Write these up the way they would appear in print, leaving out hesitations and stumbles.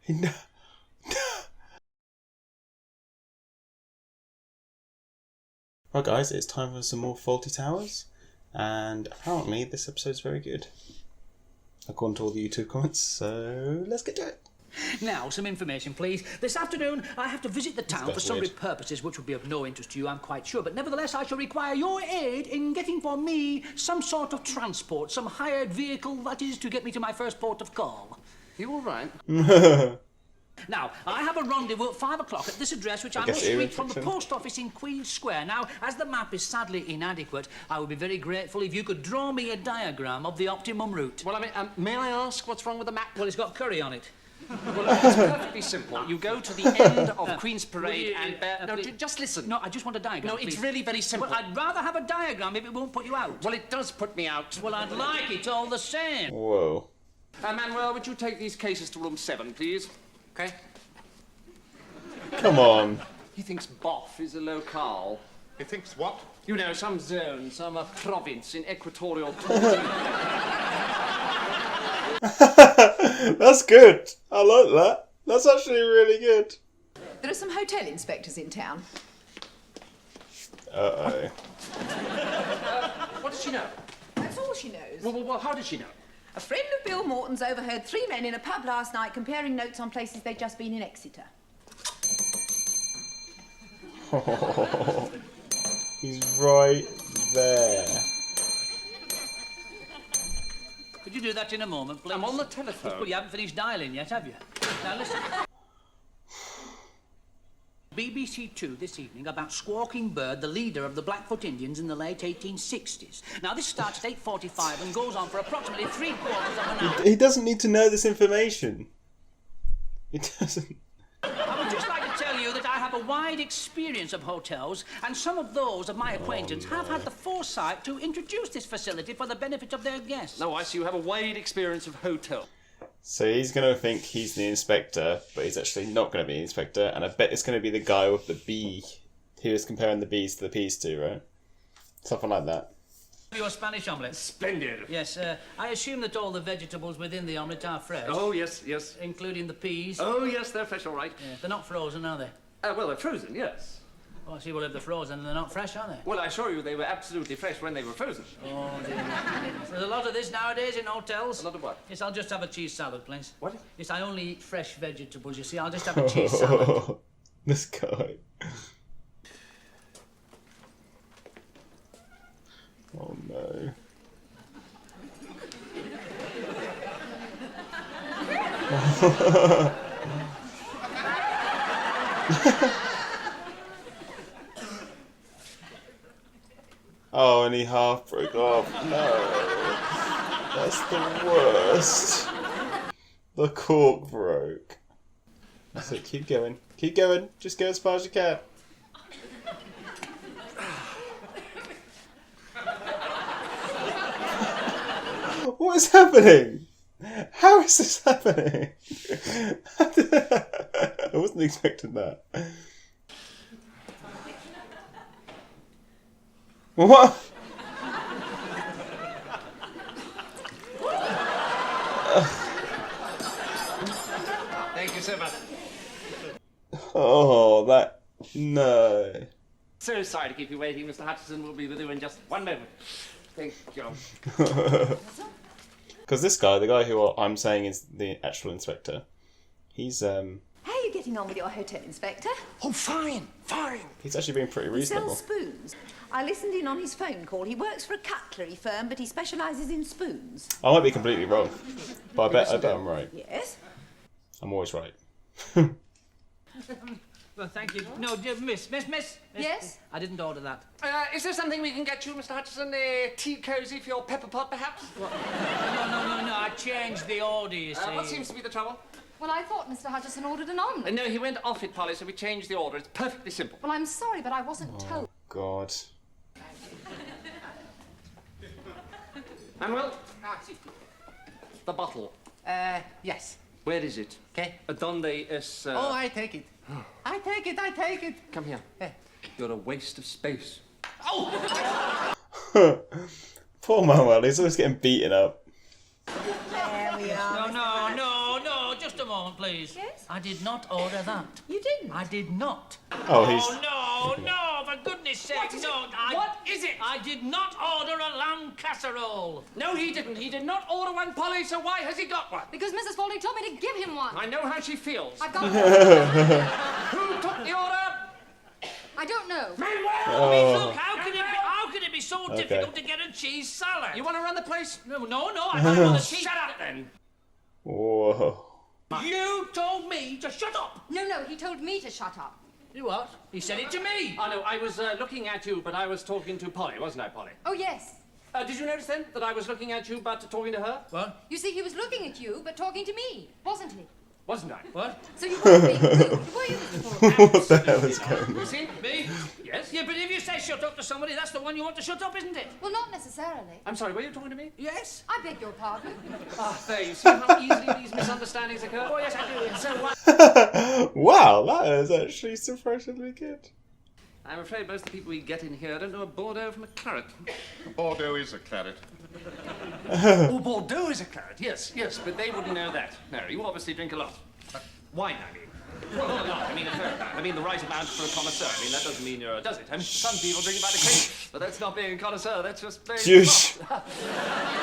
No. Right guys, it's time for some more Fawlty Towers, and apparently this episode's very good, according to all the YouTube comments, so let's get to it. Now, some information, please. This afternoon, I have to visit the town for sundry purposes which will be of no interest to you, I'm quite sure. But nevertheless, I shall require your aid in getting for me some sort of transport, some hired vehicle, that is, to get me to my first port of call. You all right? Now, I have a rendezvous at 5 o'clock at this address, which I must reach from the post office in Queen Square. Now, as the map is sadly inadequate, I would be very grateful if you could draw me a diagram of the optimum route. Well, I mean, may I ask what's wrong with the map? Well, it's got curry on it. Well, it's perfectly simple. You go to the end of Queen's Parade and... No, just listen. No, I just want a diagram, No, please. it's really very simple. Well, I'd rather have a diagram if it won't put you out. Well, it does put me out. Well, I'd like it all the same. Whoa. Manuel, would you take these cases to room 7, please? Okay. Come on. He thinks Boff is a locale. He thinks what? You know, some zone, some province in equatorial... That's good. I like that. That's actually really good. There are some hotel inspectors in town. Uh-oh. What does she know? That's all she knows. Well, how does she know? A friend of Bill Morton's overheard 3 men in a pub last night comparing notes on places they'd just been in Exeter. Oh, he's right there. Could you do that in a moment, please? I'm on the telephone. Well, you haven't finished dialing yet, have you? Now, listen. BBC Two this evening about Squawking Bird, the leader of the Blackfoot Indians in the late 1860s. Now, this starts at 8:45 and goes on for approximately 3/4 of an hour. He doesn't need to know this information. He doesn't. I would just like to tell you that I have a wide experience of hotels, and some of those of my acquaintance have had the foresight to introduce this facility for the benefit of their guests. No, I see you have a wide experience of hotel. So he's going to think he's the inspector, but he's actually not going to be the inspector, and I bet it's going to be the guy with the bee. He was comparing the bees to the peas too, right? Something like that. Your Spanish omelette. Splendid. Yes, I assume that all the vegetables within the omelette are fresh. Oh, yes, yes. Including the peas. Oh, yes, they're fresh, all right. Yeah, they're not frozen, are they? Well, they're frozen, yes. Oh, I see. Well, if they're frozen, they're not fresh, are they? Well, I assure you they were absolutely fresh when they were frozen. Oh, dear. There's a lot of this nowadays in hotels. A lot of what? Yes, I'll just have a cheese salad, please. What? Yes, I only eat fresh vegetables, you see. I'll just have a cheese salad. This guy. Oh, no. Oh, and he half broke off. No. That's the worst. The cork broke. So keep going. Keep going. Just go as far as you can. What is happening? How is this happening? I wasn't expecting that. What? Thank you so much. Oh, that... No. So sorry to keep you waiting. Mr. Hutchison will be with you in just one moment. Thank you. Because this guy, the guy who I'm saying is the actual inspector, he's How are you getting on with your hotel inspector? Oh, fine, fine. he's actually been pretty He reasonable. sells spoons. I listened in on his phone call. He works for a cutlery firm, but he specialises in spoons. I might be completely wrong, but I bet I'm right. Yes? I'm always right. Well, thank you. No, miss. Yes? I didn't order that. Is there something we can get you, Mr. Hutchison? A tea cosy for your pepper pot, perhaps? No. I changed the order, you see. What seems to be the trouble? Well, I thought Mr. Hutchison ordered an omelette. No, he went off it, Polly, so we changed the order. It's perfectly simple. Well, I'm sorry, but I wasn't told. God. Manuel? The bottle. Yes. Where is it? Okay. Donde es... Oh, I take it. I take it. Come here. You're a waste of space. Poor Manuel, he's always getting beaten up. There we are. No, just a moment, please. Yes? I did not order that. You didn't? I did not. Oh, he's... No, for goodness sake, What is it? I, What is it? I did not order a lamb casserole. No, he didn't. He did not order one, Polly, so why has he got one? Because Mrs. Fawlty told me to give him one. I know how she feels. I've got one. Who took the order? I don't know. Oh. Look, how can it be so difficult to get a cheese salad? You want to run the place? No, I don't want a cheese. Shut up, then. Whoa. You told me to shut up. No, he told me to shut up. You what? He said it to me. Oh, no, I was looking at you, but I was talking to Polly, wasn't I, Polly? Oh, yes. Did you notice then that I was looking at you but talking to her? What? You see, he was looking at you, but talking to me, wasn't he? Wasn't I? What? So you weren't being rude, were you, Mr. Fawlty? What the hell is going on? You see? Me? Yes? Yeah, but if you say shut up to somebody, that's the one you want to shut up, isn't it? Well, not necessarily. I'm sorry, were you talking to me? Yes. I beg your pardon. Ah, there, you see how easily these misunderstandings occur? Oh, yes, I do. So what? Wow, that is actually surprisingly good. I'm afraid most of the people we get in here don't know a Bordeaux from a claret. Bordeaux is a claret. Oh, Bordeaux is a claret, yes, but they wouldn't know that. No, you obviously drink a lot. Wine, I mean. Well, not a lot, I mean a fair amount. I mean the right amount for a connoisseur. I mean, that doesn't mean you're a does it? I mean, some people drink about a crate, but that's not being a connoisseur, that's just being... Shush.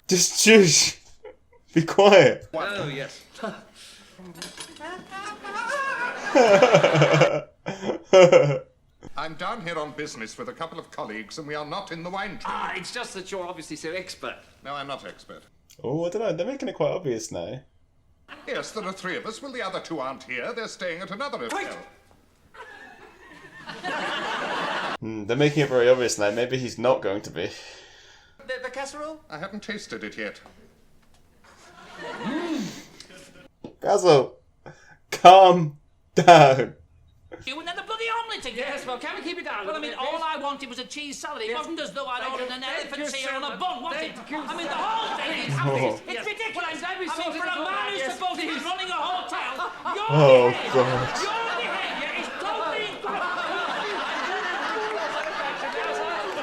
Just shush. Be quiet. Oh, yes. I'm down here on business with a couple of colleagues, and we are not in the wine trade. Ah, it's just that you're obviously so expert. No, I'm not expert. Oh, I don't know. They're making it quite obvious now. Yes, there are three of us. Well, the other two aren't here. They're staying at another hotel. They're making it very obvious now. Maybe he's not going to be. The casserole? I haven't tasted it yet. Basil, calm down. You and then the bloody omelette again. Yes, well, can we keep it down? Well, I mean, all I wanted was a cheese salad. It wasn't as though I'd ordered an elephant's ear on a bun, was it? I mean, the whole thing is... It's ridiculous. Well, I'm glad we I mean, sorted for it a all man out, who's yes, supposed to be please. running a hotel, Oh, God. your behaviour is totally incorrect.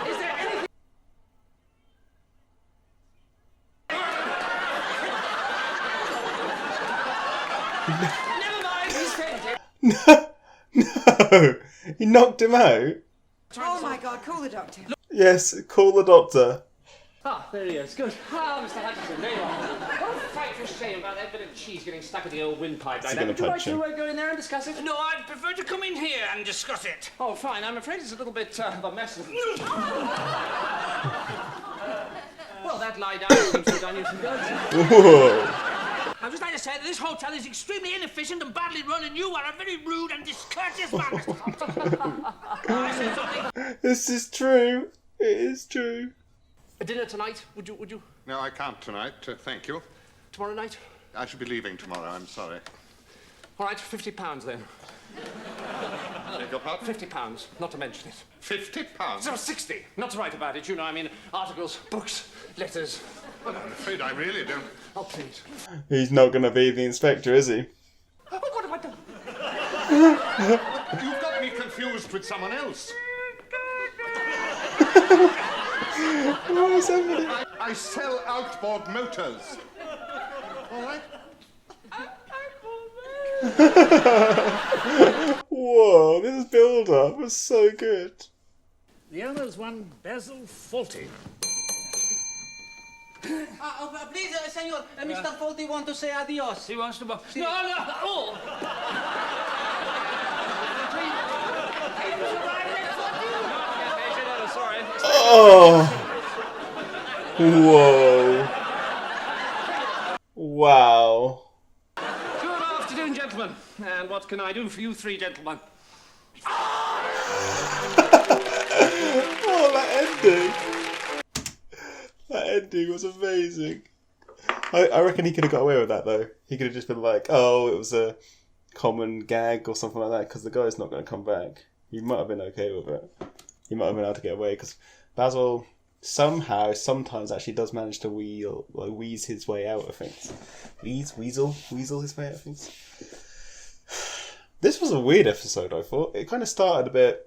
Is there anything... Never mind, he's fainted. No, he knocked him out. Oh, my God, call the doctor. Yes, call the doctor. Ah, there he is. Good. Ah, Mr. Hutchinson, there you are. What a frightful shame about that bit of cheese getting stuck in the old windpipe like that. gonna Would you like punch to him. go in there and discuss it? No, I'd prefer to come in here and discuss it. Oh, fine. I'm afraid it's a little bit of a mess. Well, that lie down seems to have done you some good. Whoa. I'd just like to say that this hotel is extremely inefficient and badly run, and you are a very rude and discourteous man, Mr. Fawlty. I said something. This is true. It is true. A dinner tonight? Would you? No, I can't tonight. Thank you. Tomorrow night? I should be leaving tomorrow. I'm sorry. All right, £50 then. Beg your pardon? £50, not to mention it. £50? So 60, not to write about it, you know, I mean, articles, books, letters. Well, I'm afraid I really don't. Oh, please. He's not going to be the inspector, is he? Oh, what have I done? You've got me confused with someone else. What is happening? I sell outboard motors. All right? Whoa, this build-up was so good. The owner's one Basil Fawlty. Please, senor, Mr. Fawlty want to say adios. He wants to... No! Oh! Sorry. Oh! Whoa. Wow. Good afternoon, gentlemen. And what can I do for you three gentlemen? Oh, that ending. That ending was amazing. I reckon he could have got away with that, though. He could have just been like, oh, it was a common gag or something like that, because the guy's not going to come back. He might have been okay with it. He might have been able to get away, because Basil somehow, sometimes actually does manage to wheeze his way out of things. Weasel his way out of things. This was a weird episode, I thought. It kind of started a bit...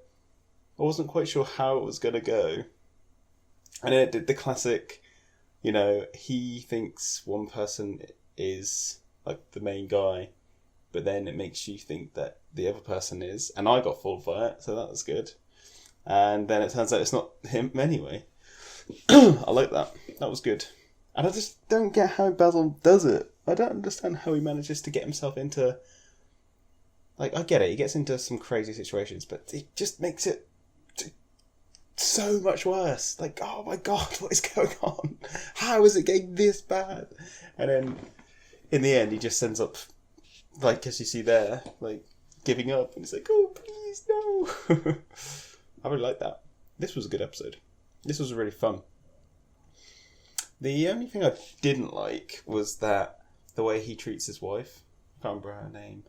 I wasn't quite sure how it was going to go. And then it did the classic, you know, he thinks one person is like the main guy, but then it makes you think that the other person is, and I got fooled by it, so that was good. And then it turns out it's not him anyway. I like that. That was good. And I just don't get how Basil does it. I don't understand how he manages to get himself into... Like, I get it, he gets into some crazy situations, but he just makes it so much worse. Like, oh my god, what is going on? How is it getting this bad? And then, in the end, he just ends up, like, as you see there, like, giving up. And it's like, oh, please, no. I really like that. This was a good episode. This was really fun. The only thing I didn't like was that the way he treats his wife. I can't remember her name.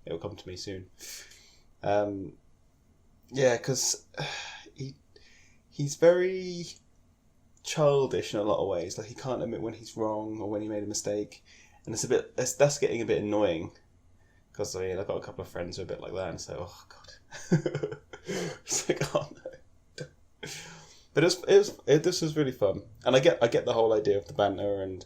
It'll come to me soon. Yeah, because he's very childish in a lot of ways. Like, he can't admit when he's wrong or when he made a mistake, and that's getting a bit annoying. Because I've got a couple of friends who are a bit like that, and so oh god, it's like oh no. But this was really fun, and I get the whole idea of the banter, and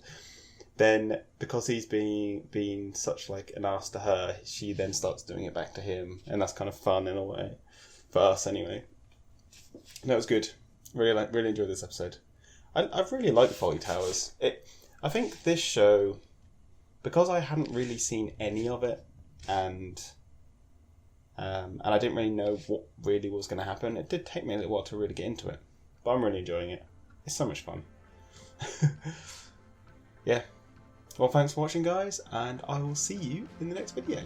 then because he's being such like an ass to her, she then starts doing it back to him, and that's kind of fun in a way, for us anyway. And that was good. Really enjoyed this episode. I've really liked Fawlty Towers. I think this show, because I hadn't really seen any of it, and I didn't really know what really was going to happen. It did take me a little while to really get into it, but I'm really enjoying it. It's so much fun. Yeah. Well, thanks for watching, guys, and I will see you in the next video.